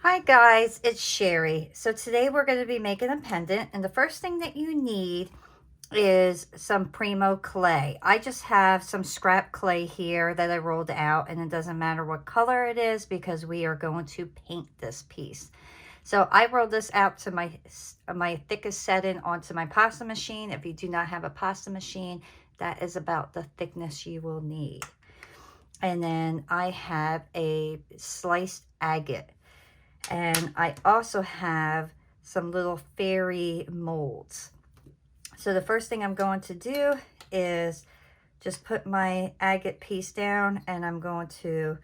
Hi guys, it's Sherry. So today we're going to be making a pendant, and the first thing that you need is some Primo clay. I just have some scrap clay here that I rolled out, and it doesn't matter what color it is because we are going to paint this piece. So I rolled this out to my thickest setting onto my pasta machine. If you do not have a pasta machine, that is about the thickness you will need. And then I have a sliced agate. And I also have some little fairy molds. So the first thing I'm going to do is just put my agate piece down, and I'm going to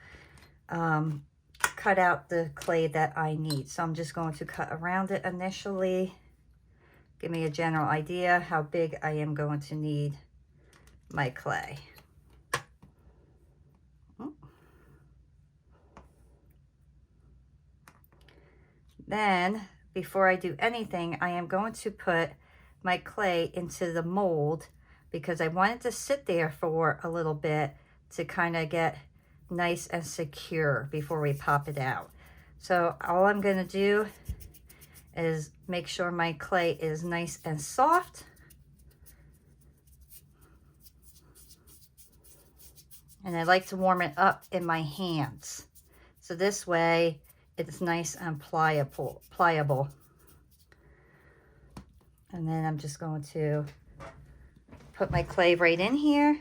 cut out the clay that I need. So I'm just going to cut around it initially. Give me a general idea how big I am going to need my clay. Then, before I do anything, I am going to put my clay into the mold because I want it to sit there for a little bit to kind of get nice and secure before we pop it out. So all I'm going to do is make sure my clay is nice and soft. And I like to warm it up in my hands. So this way it's nice and pliable. And then I'm just going to put my clay right in here.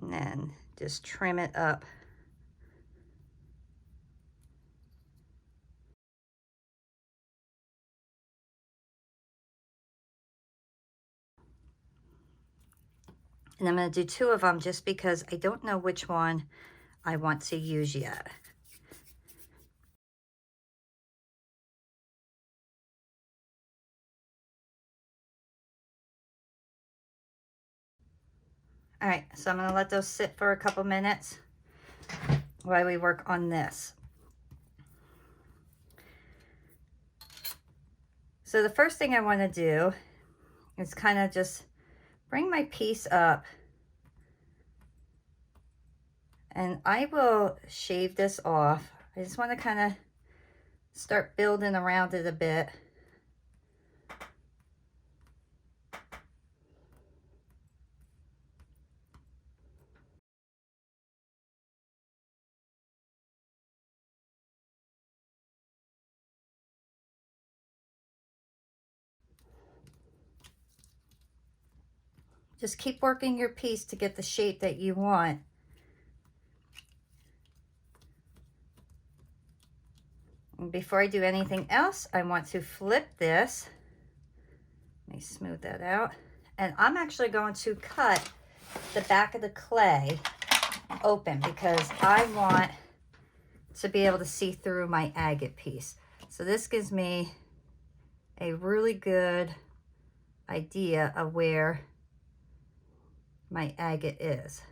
And then just trim it up. And I'm going to do 2 of them just because I don't know which one I want to use yet. All right, so I'm going to let those sit for a couple minutes while we work on this. So the first thing I want to do is kind of just bring my piece up, and I will shave this off. I just want to kind of start building around it a bit. Just keep working your piece to get the shape that you want. And before I do anything else, I want to flip this. Let me smooth that out. And I'm actually going to cut the back of the clay open because I want to be able to see through my agate piece. So this gives me a really good idea of where my agate is.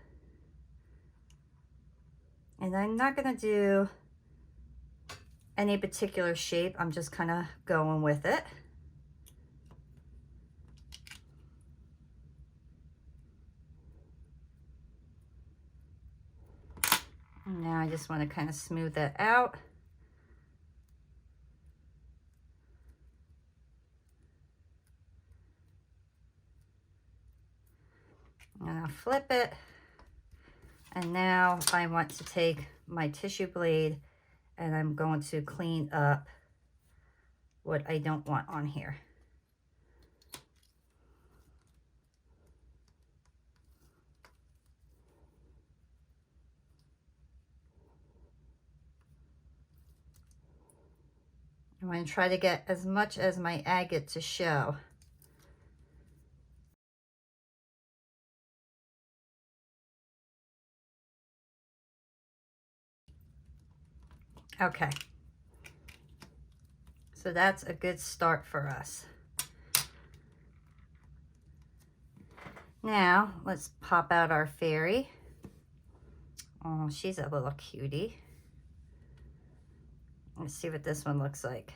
And I'm not going to do any particular shape. I'm just kind of going with it. And now I just want to kind of smooth that out. And I'll flip it. And now I want to take my tissue blade and I'm going to clean up what I don't want on here. I'm going to try to get as much as my agate to show. Okay. So that's a good start for us. Now, let's pop out our fairy. Oh, she's a little cutie. Let's see what this one looks like.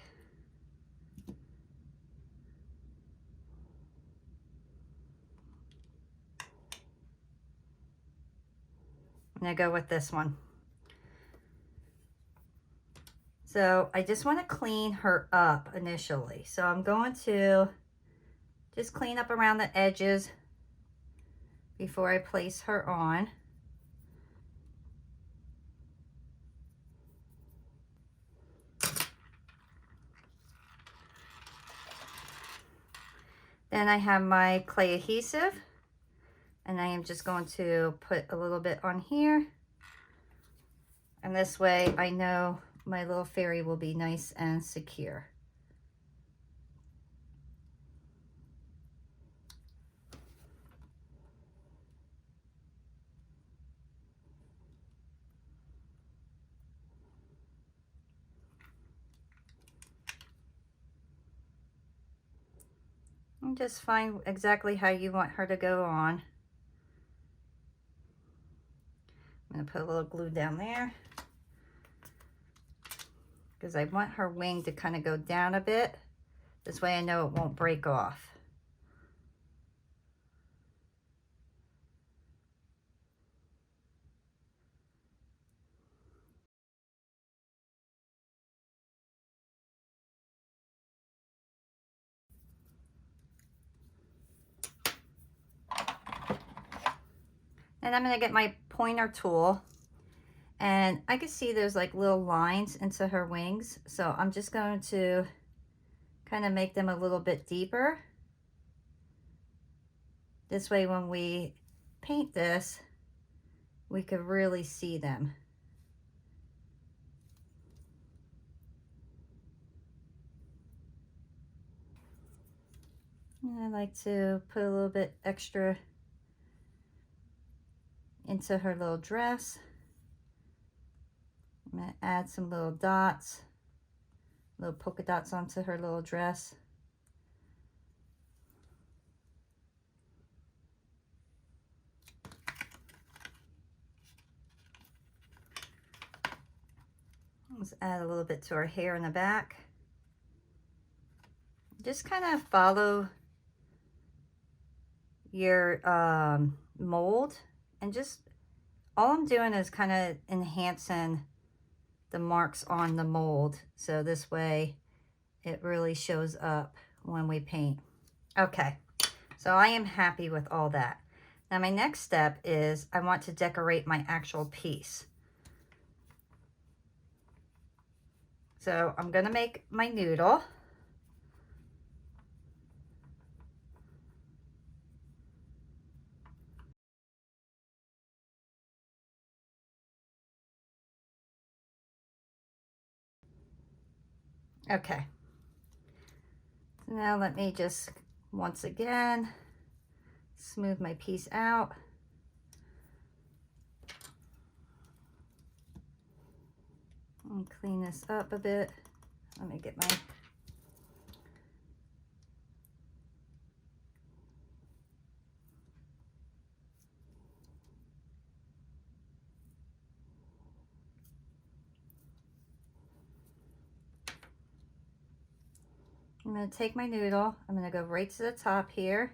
I'm gonna go with this one. So I just want to clean her up initially. So I'm going to just clean up around the edges before I place her on. Then I have my clay adhesive, and I am just going to put a little bit on here. And this way I know my little fairy will be nice and secure. And just find exactly how you want her to go on. I'm going to put a little glue down there because I want her wing to kind of go down a bit. This way I know it won't break off. And I'm going to get my pointer tool, and I can see there's like little lines into her wings. So I'm just going to kind of make them a little bit deeper. This way when we paint this, we could really see them. And I like to put a little bit extra into her little dress. I'm going to add some little dots, little polka dots onto her little dress. Let's add a little bit to her hair in the back. Just kind of follow your mold, and just all I'm doing is kind of enhancing the marks on the mold, so this way it really shows up when we paint. Okay, so I am happy with all that. Now my next step is I want to decorate my actual piece. So I'm going to make my noodle. Okay, so now let me just once again smooth my piece out. And clean this up a bit. Let me get my I'm going to take my noodle, I'm going to go right to the top here,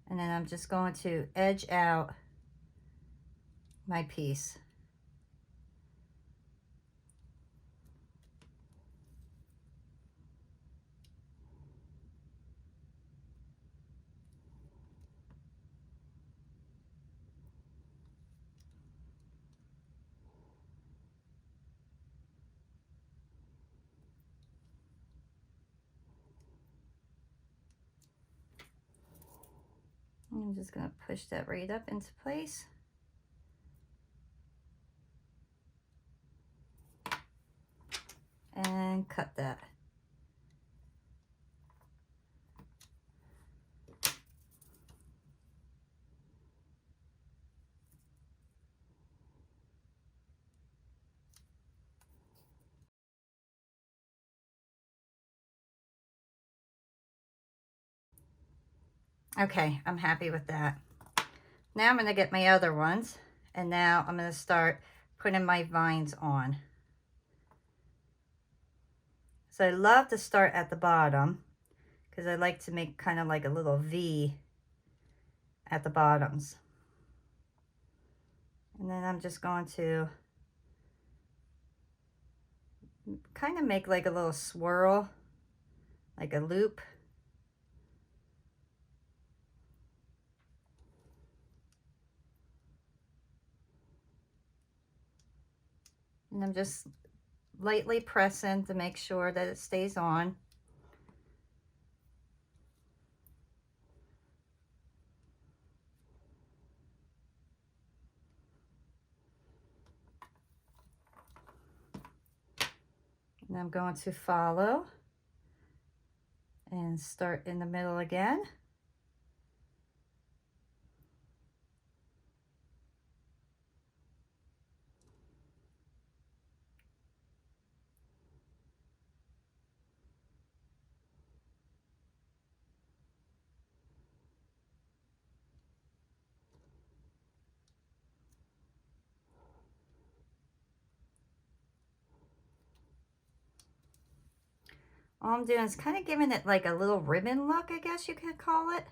and then I'm just going to edge out my piece. I'm just going to push that right up into place. And cut that. Okay, I'm happy with that. Now I'm going to get my other ones, and now I'm going to start putting my vines on. So I love to start at the bottom because I like to make kind of like a little V at the bottoms. And then I'm just going to kind of make like a little swirl, like a loop. And I'm just lightly pressing to make sure that it stays on. And I'm going to follow and start in the middle again. All I'm doing is kind of giving it like a little ribbon look, I guess you could call it.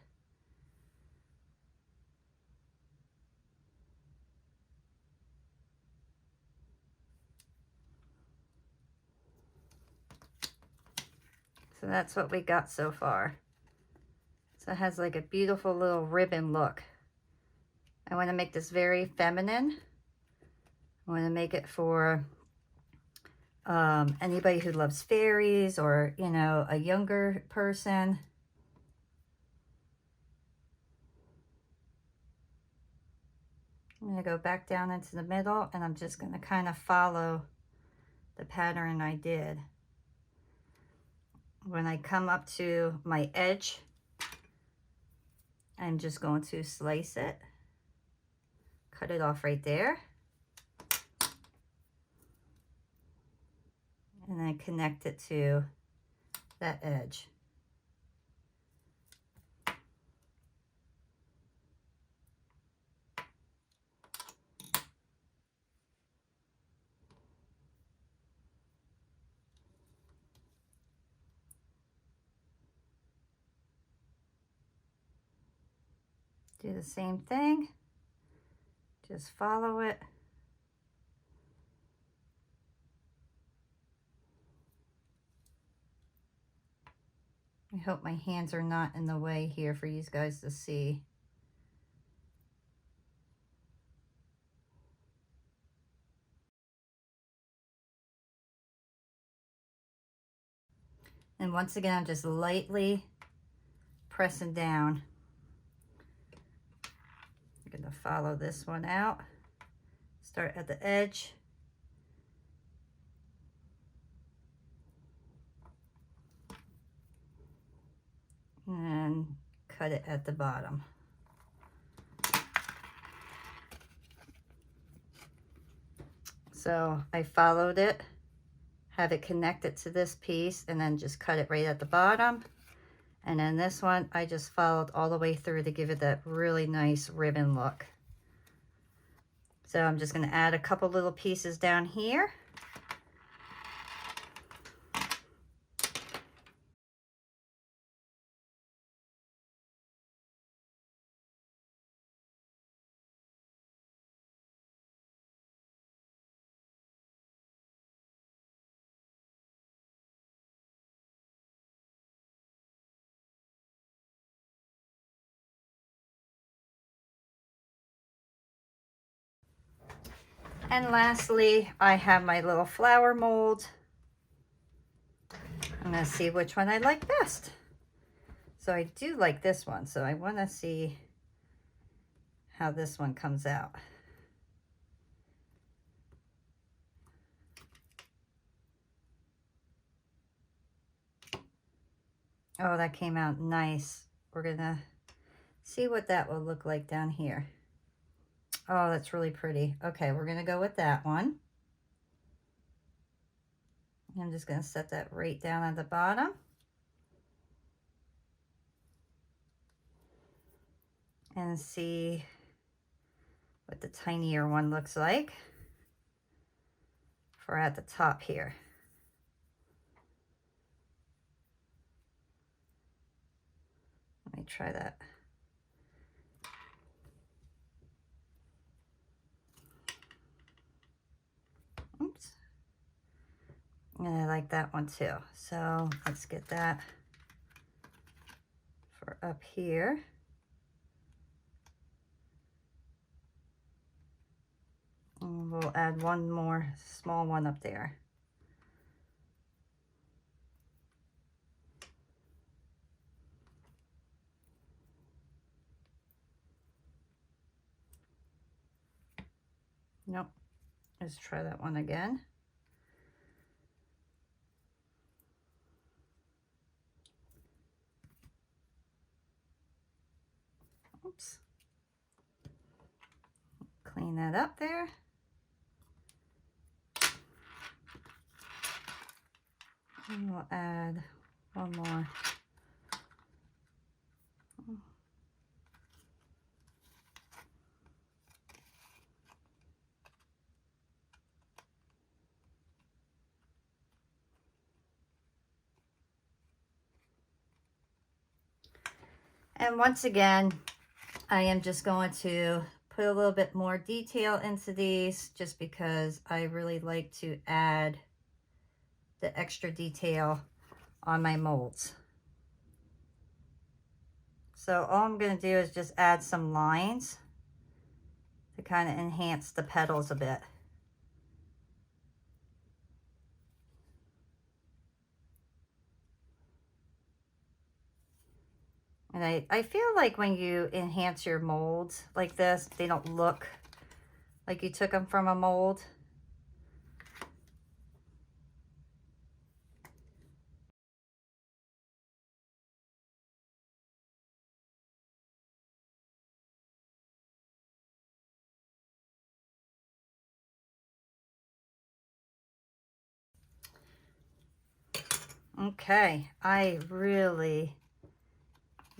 So that's what we got so far. So it has like a beautiful little ribbon look. I want to make this very feminine. I want to make it for anybody who loves fairies, or, you know, a younger person. I'm going to go back down into the middle, and I'm just going to kind of follow the pattern I did. When I come up to my edge, I'm just going to slice it, cut it off right there, and then connect it to that edge. Do the same thing, just follow it. I hope my hands are not in the way here for you guys to see. And once again, I'm just lightly pressing down. I'm going to follow this one out. Start at the edge. And cut it at the bottom. So I followed it, have it connected to this piece, and then just cut it right at the bottom. And then this one, I just followed all the way through to give it that really nice ribbon look. So I'm just going to add a couple little pieces down here. And lastly, I have my little flower mold. I'm going to see which one I like best. So I do like this one, so I want to see how this one comes out. Oh, that came out nice. We're going to see what that will look like down here. Oh, that's really pretty. Okay, we're going to go with that one. I'm just going to set that right down at the bottom. And see what the tinier one looks like for at the top here. Let me try that. And I like that one too. So let's get that for up here. And we'll add one more small one up there. Nope. Let's try that one again. Oops. Clean that up there. And we'll add one more. And once again, I am just going to put a little bit more detail into these just because I really like to add the extra detail on my molds. So all I'm going to do is just add some lines to kind of enhance the petals a bit. And I feel like when you enhance your molds like this, they don't look like you took them from a mold. Okay, I really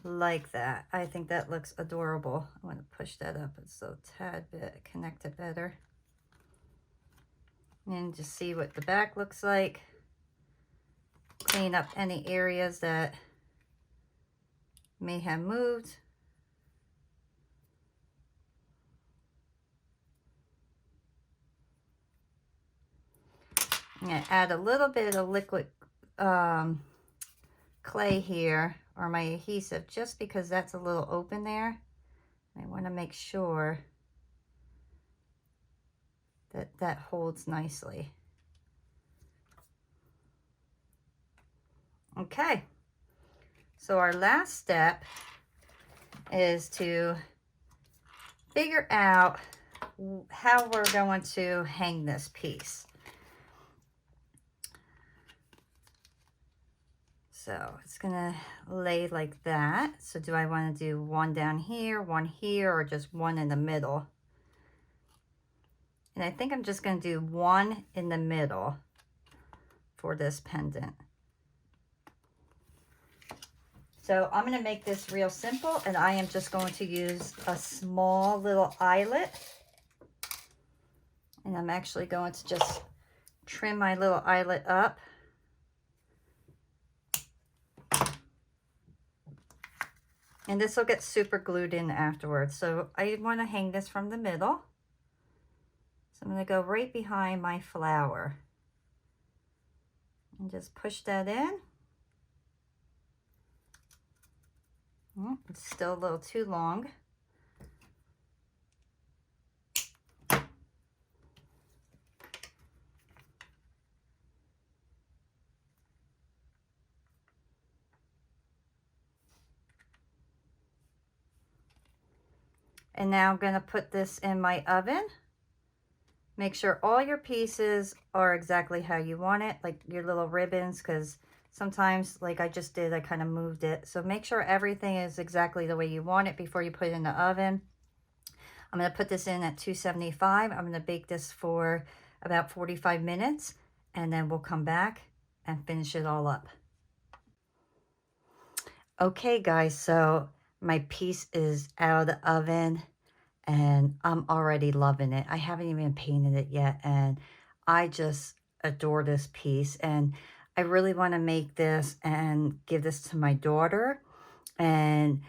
like that. I think that looks adorable. I'm going to push that up so a tad bit, connect it better. And just see what the back looks like. Clean up any areas that may have moved. I'm going to add a little bit of liquid clay here, or my adhesive, just because that's a little open there. I want to make sure that that holds nicely. Okay, so our last step is to figure out how we're going to hang this piece. So it's gonna lay like that. So do I want to do one down here, one here, or just one in the middle? And I think I'm just going to do one in the middle for this pendant. So I'm going to make this real simple, and I am just going to use a small little eyelet. And I'm actually going to just trim my little eyelet up. And this will get super glued in afterwards. So I want to hang this from the middle. So I'm going to go right behind my flower. And just push that in. It's still a little too long. And now I'm going to put this in my oven. Make sure all your pieces are exactly how you want it, like your little ribbons, because sometimes, like I just did, I kind of moved it. So make sure everything is exactly the way you want it before you put it in the oven. I'm going to put this in at 275. I'm going to bake this for about 45 minutes, and then we'll come back and finish it all up. Okay, guys, so my piece is out of the oven and I'm already loving it. I haven't even painted it yet, and I just adore this piece, and I really want to make this and give this to my daughter. And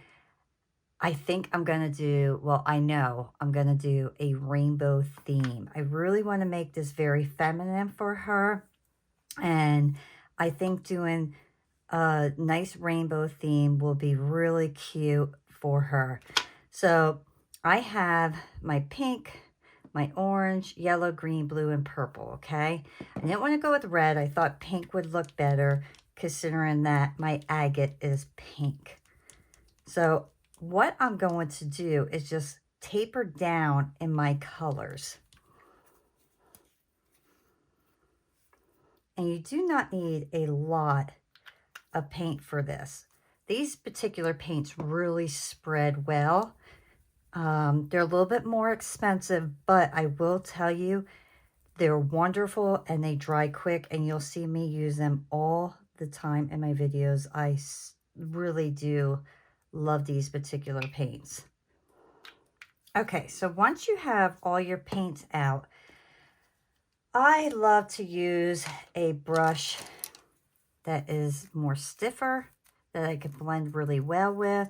I think I'm going to do, well, I know I'm going to do a rainbow theme. I really want to make this very feminine for her. And I think doing a nice rainbow theme will be really cute for her. So I have my pink, my orange, yellow, green, blue, and purple, okay? I didn't want to go with red. I thought pink would look better considering that my agate is pink. So what I'm going to do is just taper down in my colors. And you do not need a lot of paint for this. These particular paints really spread well. They're a little bit more expensive, but I will tell you, they're wonderful and they dry quick, and you'll see me use them all the time in my videos. I really do love these particular paints. Okay, so once you have all your paints out, I love to use a brush that is more stiffer, that I can blend really well with.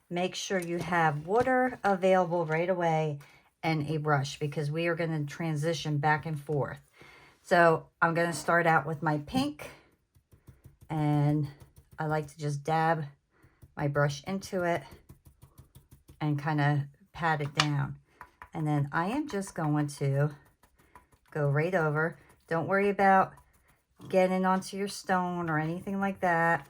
Make sure you have water available right away and a brush, because we are going to transition back and forth. So I'm going to start out with my pink, and I like to just dab my brush into it and kind of pat it down. And then I am just going to go right over. Don't worry about getting onto your stone or anything like that.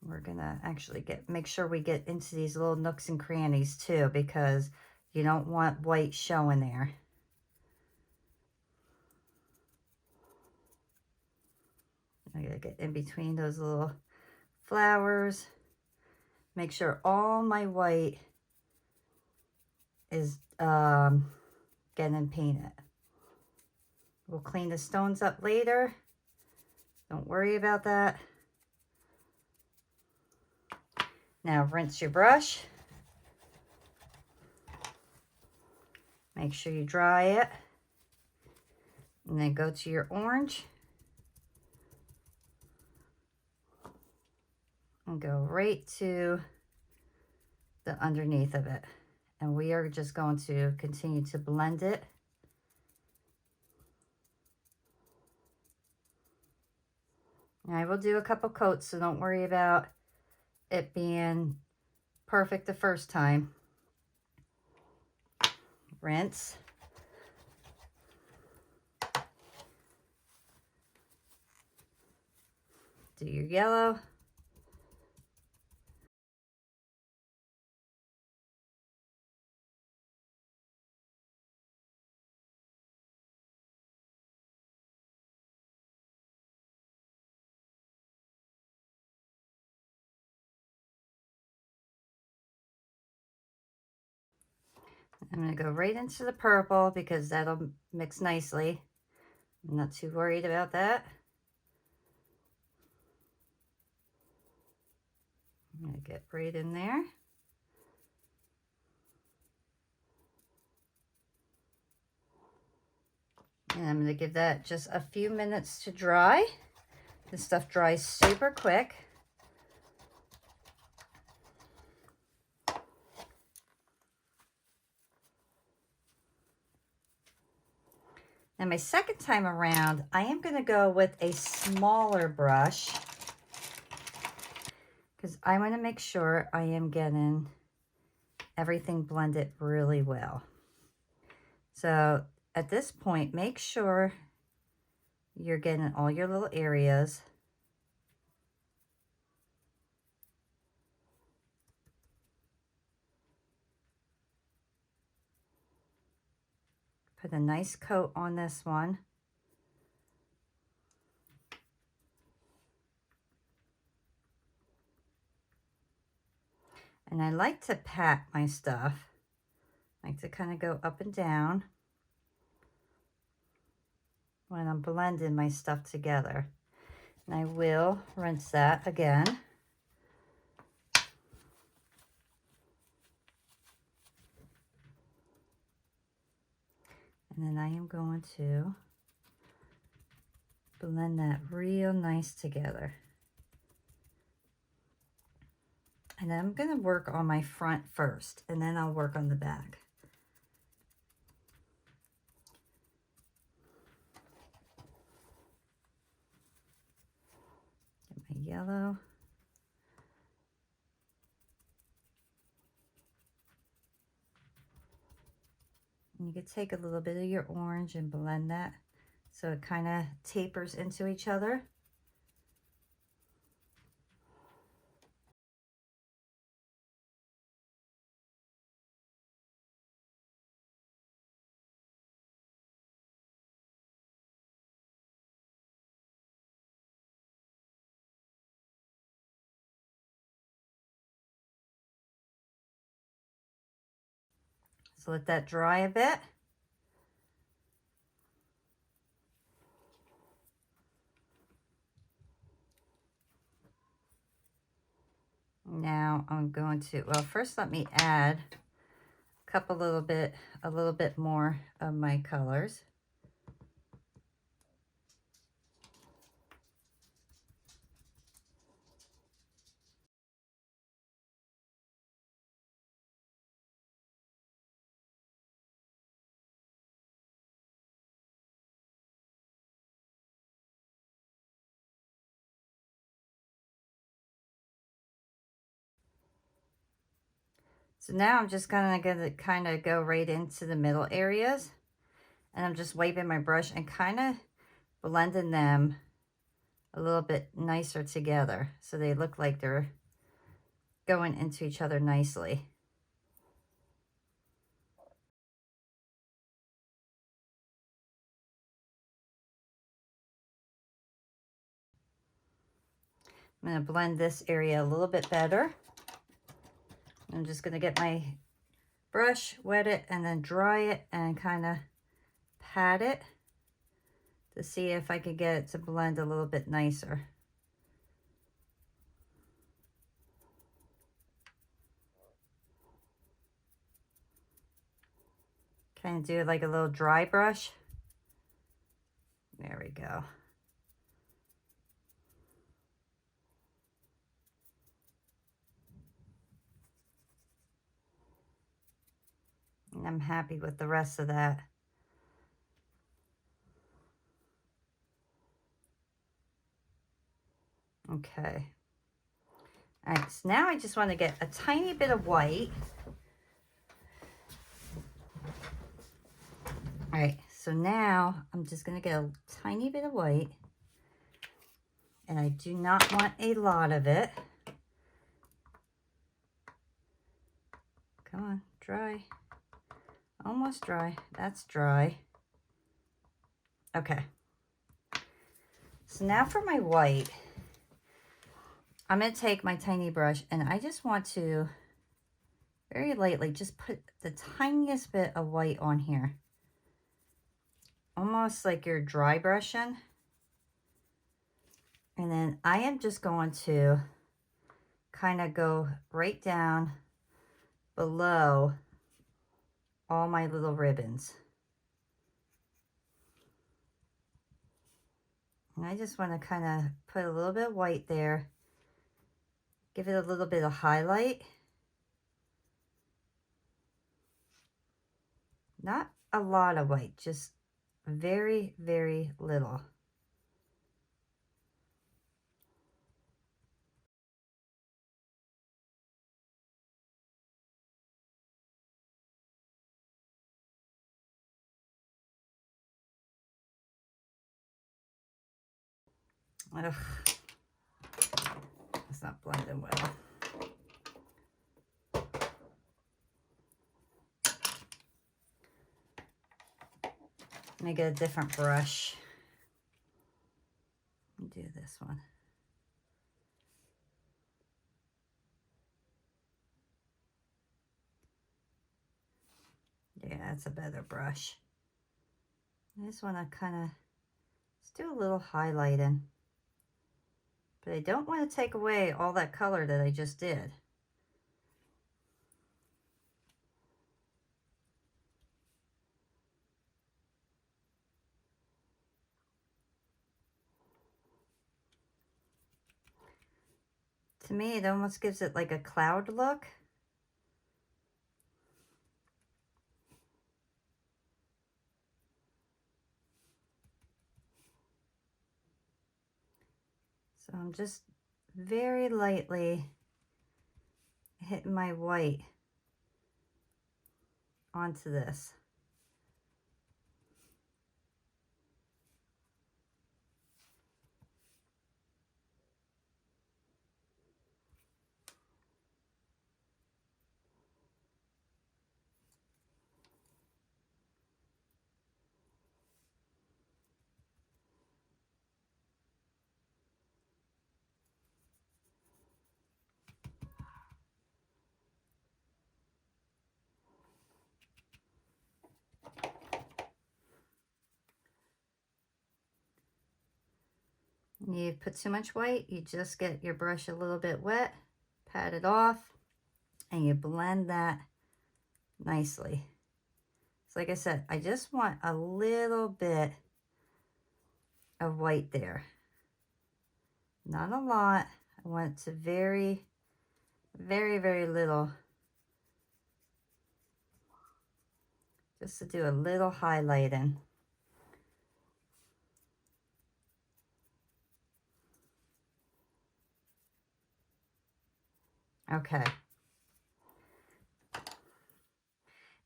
We're gonna actually make sure we get into these little nooks and crannies too, because you don't want white showing there. I gotta get in between those little flowers. Make sure all my white is getting painted. We'll clean the stones up later. Don't worry about that. Now rinse your brush. Make sure you dry it. And then go to your orange. And go right to the underneath of it. And we are just going to continue to blend it. And I will do a couple coats, so don't worry about it being perfect the first time. Rinse. Do your yellow. I'm going to go right into the purple because that'll mix nicely. I'm not too worried about that. I'm going to get right in there. And I'm going to give that just a few minutes to dry. This stuff dries super quick. Now my second time around, I am going to go with a smaller brush because I want to make sure I am getting everything blended really well. So at this point, make sure you're getting all your little areas. Put a nice coat on this one. And I like to pat my stuff. I like to kind of go up and down when I'm blending my stuff together. And I will rinse that again. And then I am going to blend that real nice together. And I'm going to work on my front first, and then I'll work on the back. yellow. And you could take a little bit of your orange and blend that so it kind of tapers into each other. So let that dry a bit. Now I'm going to, well, first let me add a little bit more of my colors. So now I'm just gonna kind of go right into the middle areas, and I'm just wiping my brush and kind of blending them a little bit nicer together so they look like they're going into each other nicely. I'm going to blend this area a little bit better. I'm just going to get my brush, wet it, and then dry it and kind of pat it to see if I could get it to blend a little bit nicer. Kind of do like a little dry brush. There we go. And I'm happy with the rest of that. Okay. All right, so now I just want to get a tiny bit of white. All right, so now I'm just going to get a tiny bit of white. And I do not want a lot of it. Come on, dry. Almost dry. That's dry. Okay. So now for my white, I'm going to take my tiny brush and I just want to very lightly just put the tiniest bit of white on here. Almost like you're dry brushing. And then I am just going to kind of go right down below all my little ribbons. And I just want to kind of put a little bit of white there. Give it a little bit of highlight. Not a lot of white, just very, very little. Ugh, it's not blending well. Let me get a different brush. Do this one. Yeah, that's a better brush. I just want to kind of just do a little highlighting. But I don't want to take away all that color that I just did. To me, it almost gives it like a cloud look. So I'm just very lightly hitting my white onto this. You put too much white, you just get your brush a little bit wet, pat it off, and you blend that nicely. So like I said, I just want a little bit of white there. Not a lot. I want it to very, very little. Just to do a little highlighting. Okay.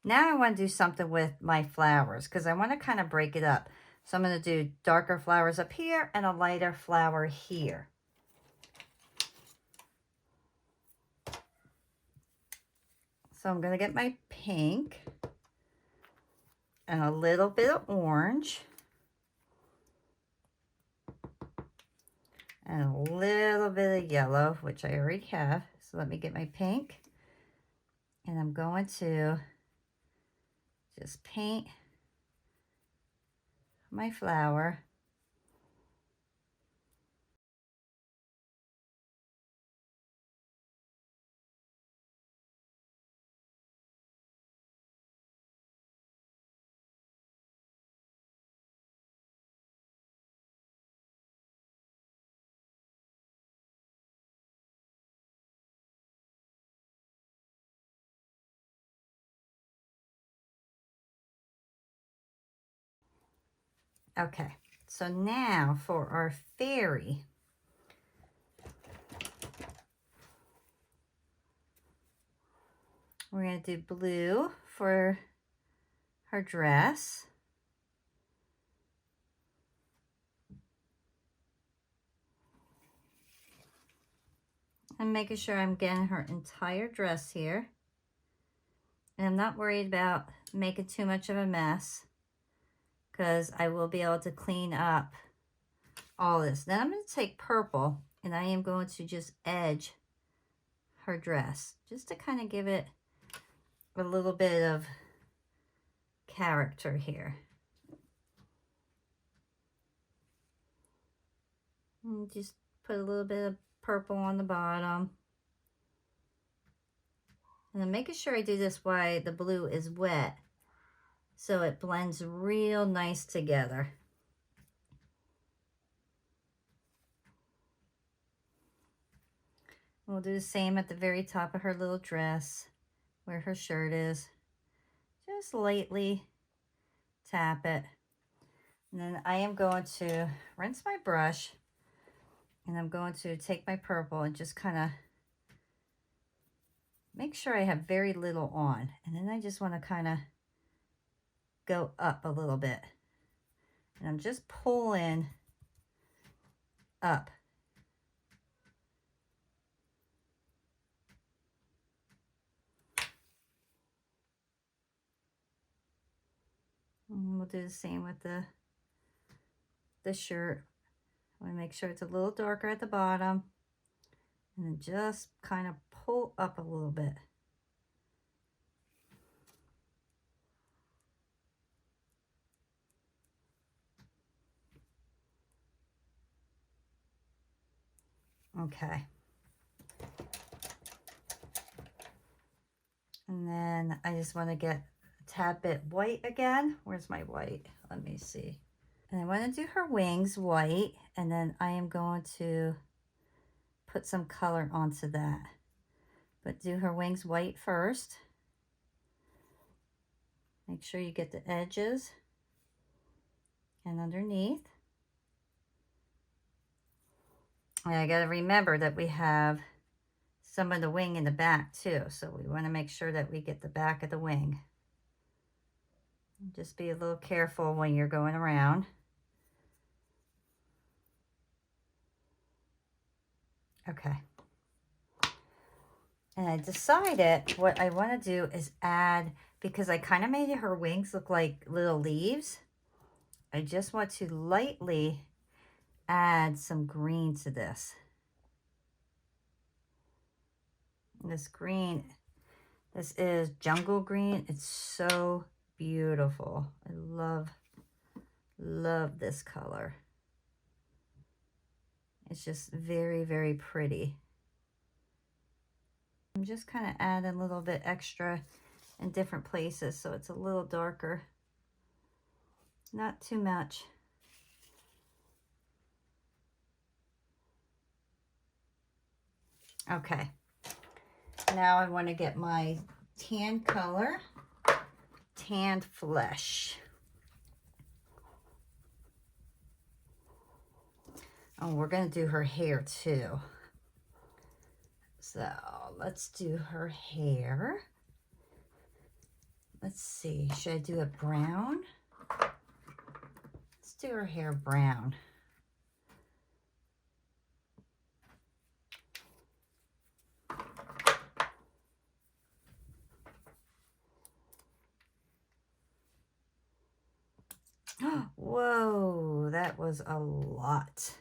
Now I want to do something with my flowers because I want to kind of break it up. So I'm going to do darker flowers up here and a lighter flower here. So I'm going to get my pink and a little bit of orange and a little bit of yellow, which I already have. So let me get my pink, and I'm going to just paint my flower. Okay, so now for our fairy. We're going to do blue for her dress. I'm making sure I'm getting her entire dress here. And I'm not worried about making too much of a mess because I will be able to clean up all this. Then I'm going to take purple and I am going to just edge her dress just to kind of give it a little bit of character here. And just put a little bit of purple on the bottom. And I'm making sure I do this while the blue is wet so it blends real nice together. We'll do the same at the very top of her little dress where her shirt is. Just lightly tap it. And then I am going to rinse my brush and I'm going to take my purple and just kind of make sure I have very little on. And then I just want to kind of go up a little bit. And I'm just pulling up. And we'll do the same with the shirt. I want to make sure it's a little darker at the bottom. And then just kind of pull up a little bit. Okay. And then I just want to get a tad bit white again. Where's my white? Let me see. And I want to do her wings white, and then I am going to put some color onto that. But do her wings white first. Make sure you get the edges and underneath. And I got to remember that we have some of the wing in the back too. So we want to make sure that we get the back of the wing. Just be a little careful when you're going around. Okay. And I decided what I want to do is add, because I kind of made her wings look like little leaves, I just want to lightly add some green to this. This green, this is jungle green. It's so beautiful. I love this color. It's just very, very pretty. I'm just kind of adding a little bit extra in different places so it's a little darker. Not too much. Okay. Now I want to get my tan color, tanned flesh. Oh, we're going to do her hair too. So let's do her hair. Let's see, should I do it brown? Let's do her hair brown. Whoa, that was a lot.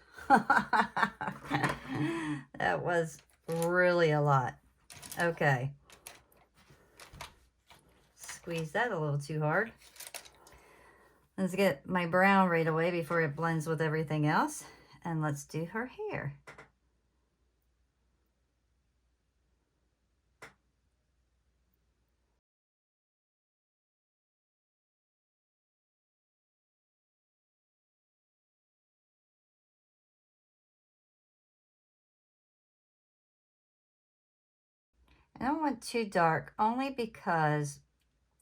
That was really a lot. Okay. Squeeze that a little too hard. Let's get my brown right away before it blends with everything else. And let's do her hair. I don't want too dark, only because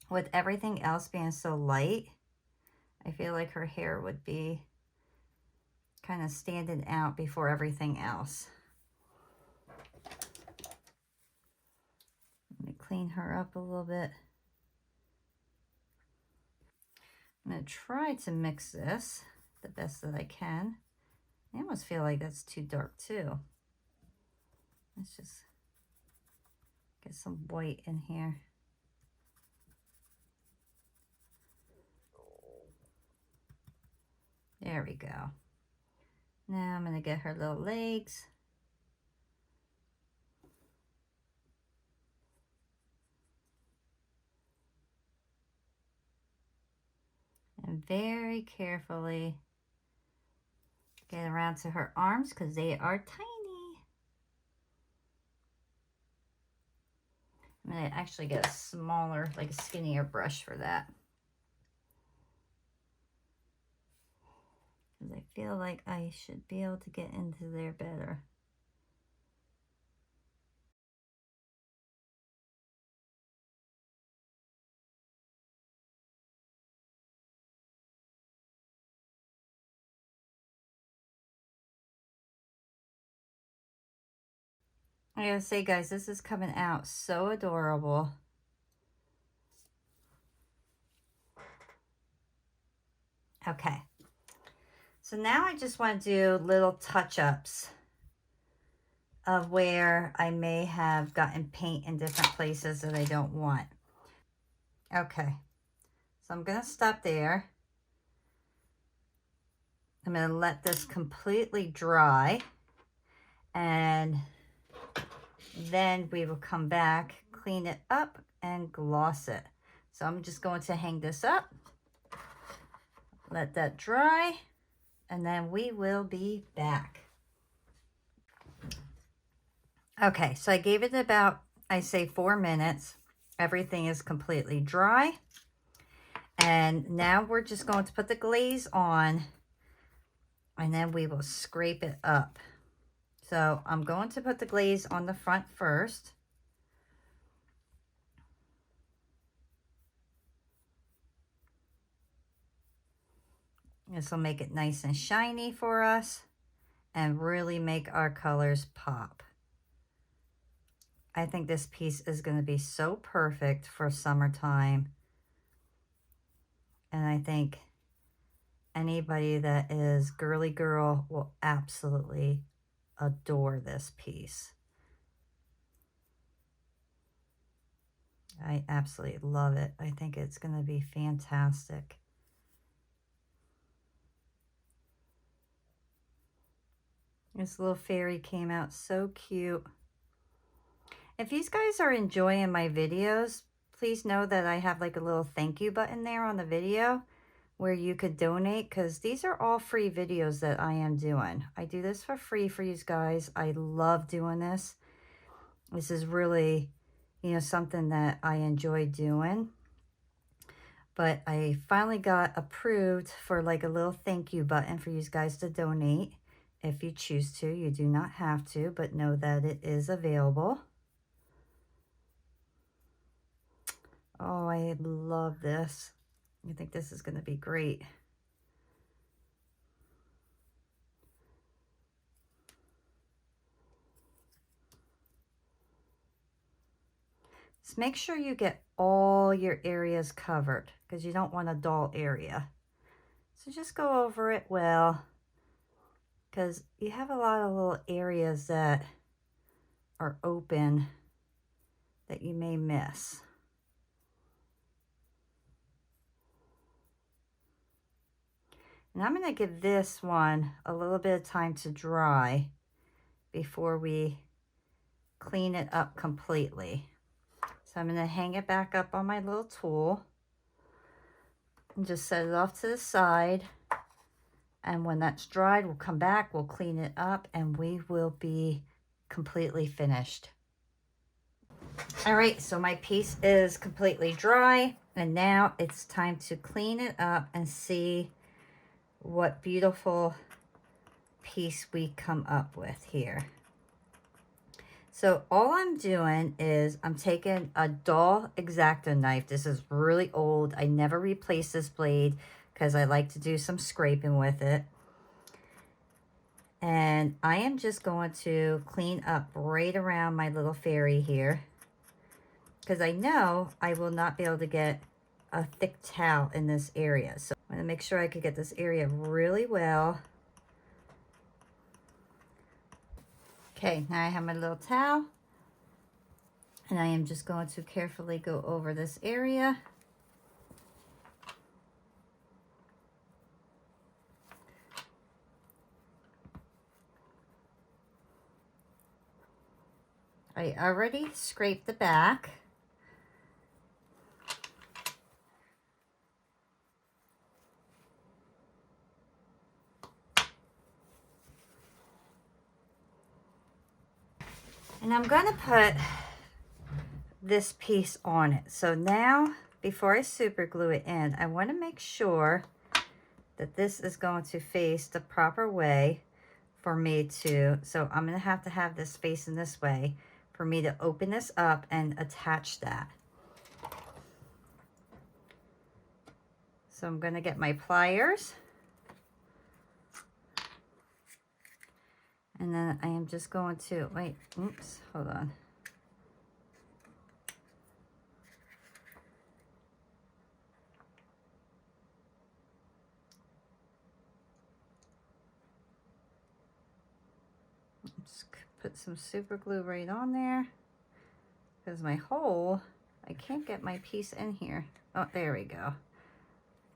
with everything else being so light, I feel like her hair would be kind of standing out before everything else. Let me clean her up a little bit. I'm going to try to mix this the best that I can. I almost feel like that's too dark too. Let's just get some white in here. There we go. Now I'm going to get her little legs. And very carefully get around to her arms because they are tiny. I'm going to actually get a smaller, like a skinnier brush for that. Because I feel like I should be able to get into there better. I gotta say, guys, this is coming out so adorable. Okay. So now I just want to do little touch-ups of where I may have gotten paint in different places that I don't want. Okay. So I'm going to stop there. I'm going to let this completely dry. And then we will come back, clean it up, and gloss it. So I'm just going to hang this up. Let that dry. And then we will be back. Okay, so I gave it about, I say 4 minutes. Everything is completely dry. And now we're just going to put the glaze on and then we will scrape it up. So I'm going to put the glaze on the front first. This will make it nice and shiny for us. and really make our colors pop. I think this piece is going to be so perfect for summertime. And I think anybody that is girly girl will absolutely adore this piece. I absolutely love it. I think it's going to be fantastic. This little fairy came out so cute. If you guys are enjoying my videos, please know that I have like a little thank you button there on the video where you could donate, because these are all free videos that I am doing. I do this for free for you guys. I love doing this. This is really, you know, something that I enjoy doing. But I finally got approved for like a little thank you button for you guys to donate. If you choose to, you do not have to, but know that it is available. Oh, I love this. I think this is going to be great. Just make sure you get all your areas covered, because you don't want a dull area. So just go over it well, because you have a lot of little areas that are open that you may miss. And I'm going to give this one a little bit of time to dry before we clean it up completely. So I'm going to hang it back up on my little tool and just set it off to the side. And when that's dried, we'll come back, we'll clean it up, and we will be completely finished. All right, so my piece is completely dry, and now it's time to clean it up and see what beautiful piece we come up with here. So all I'm doing is I'm taking a dull X-Acto knife. This is really old. I never replaced this blade because I like to do some scraping with it. And I am just going to clean up right around my little fairy here, because I know I will not be able to get a thick towel in this area. So I'm going to make sure I could get this area really well. Okay, now I have my little towel, and I am just going to carefully go over this area. I already scraped the back. And I'm going to put this piece on it. So now, before I super glue it in, I want to make sure that this is going to face the proper way for me to, so I'm going to have this facing this way for me to open this up and attach that. So I'm going to get my pliers. And then I am just going to, wait, oops, hold on. Just put some super glue right on there, because my hole, I can't get my piece in here. Oh, there we go.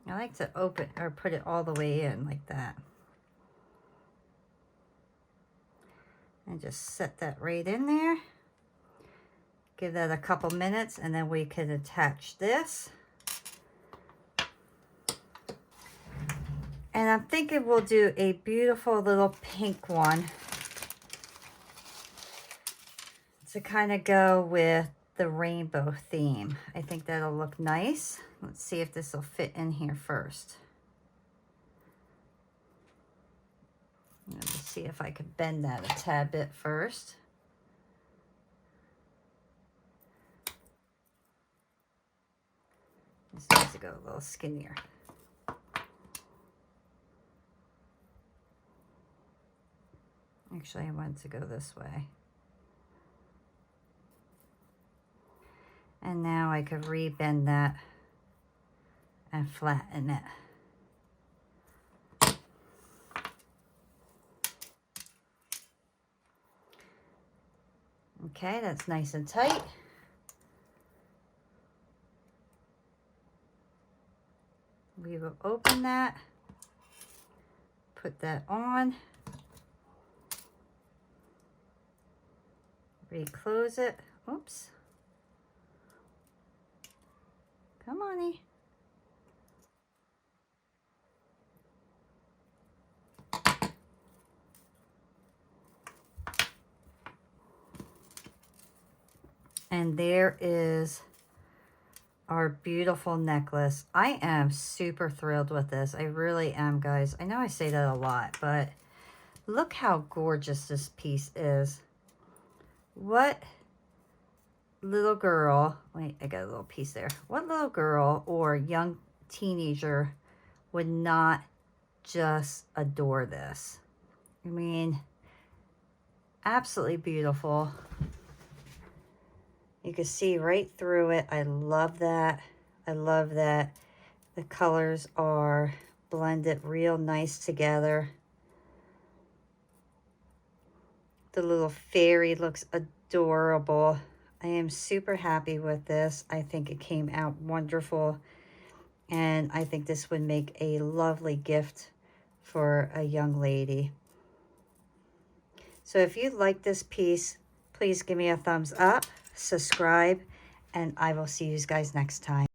I like to open or put it all the way in like that. And just set that right in there. Give that a couple minutes, and then we can attach this. And I'm thinking we'll do a beautiful little pink one to kind of go with the rainbow theme. I think that'll look nice. Let's see if this will fit in here first. Let me see if I could bend that a tad bit first. This needs to go a little skinnier. Actually, I want to go this way. And now I could rebend that and flatten it. Okay, that's nice and tight. We will open that, put that on, reclose it. Oops. Come on, and there is our beautiful necklace. I am super thrilled with this. I really am, guys. I know I say that a lot, but look how gorgeous this piece is. What little girl, wait, I got a little piece there. What little girl or young teenager would not just adore this? I mean, absolutely beautiful. You can see right through it. I love that. I love that the colors are blended real nice together. The little fairy looks adorable. I am super happy with this. I think it came out wonderful. And I think this would make a lovely gift for a young lady. So if you like this piece, please give me a thumbs up, subscribe, and I will see you guys next time.